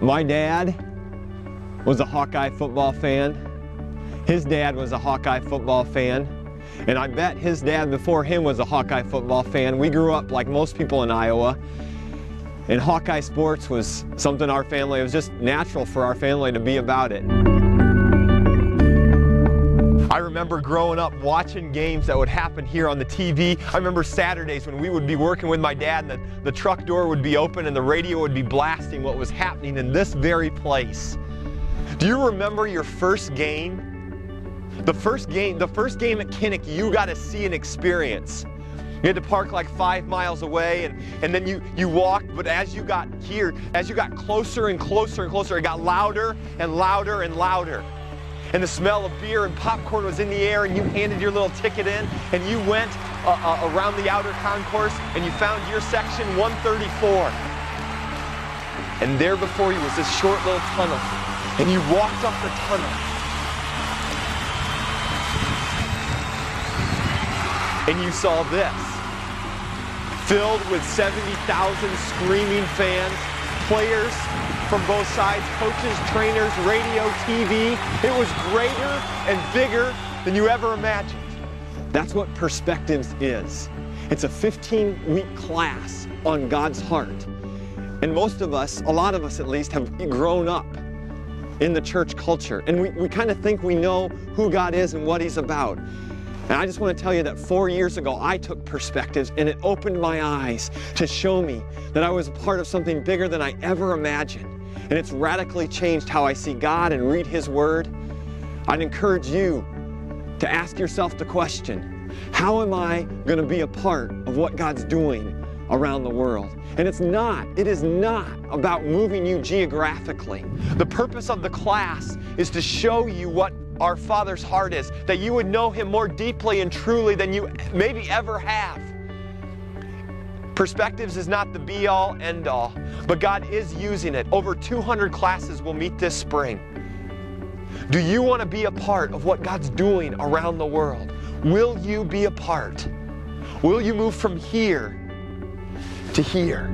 My dad was a Hawkeye football fan. His dad was a Hawkeye football fan. And I bet his dad before him was a Hawkeye football fan. We grew up like most people in Iowa. And Hawkeye sports was something it was just natural for our family to be about it. I remember growing up watching games that would happen here on the TV. I remember Saturdays when we would be working with my dad and the truck door would be open and the radio would be blasting what was happening in this very place. Do you remember your first game? The first game at Kinnick you got to see and experience. You had to park like 5 miles away and then you walked, but as you got closer and closer and closer, it got louder and louder and louder. And the smell of beer and popcorn was in the air, and you handed your little ticket in, and you went around the outer concourse, and you found your section 134. And there before you was this short little tunnel, and you walked up the tunnel. And you saw this, filled with 70,000 screaming fans, players from both sides, coaches, trainers, radio, TV. It was greater and bigger than you ever imagined. That's what Perspectives is. It's a 15-week class on God's heart. And most of us, a lot of us at least, have grown up in the church culture. And we kind of think we know who God is and what He's about. And I just want to tell you that 4 years ago, I took Perspectives, and it opened my eyes to show me that I was a part of something bigger than I ever imagined. And it's radically changed how I see God and read His Word. I'd encourage you to ask yourself the question, how am I going to be a part of what God's doing around the world? And it is not about moving you geographically. The purpose of the class is to show you what our Father's heart is, that you would know Him more deeply and truly than you maybe ever have. Perspectives is not the be-all, end-all, but God is using it. Over 200 classes will meet this spring. Do you want to be a part of what God's doing around the world? Will you be a part? Will you move from here to here?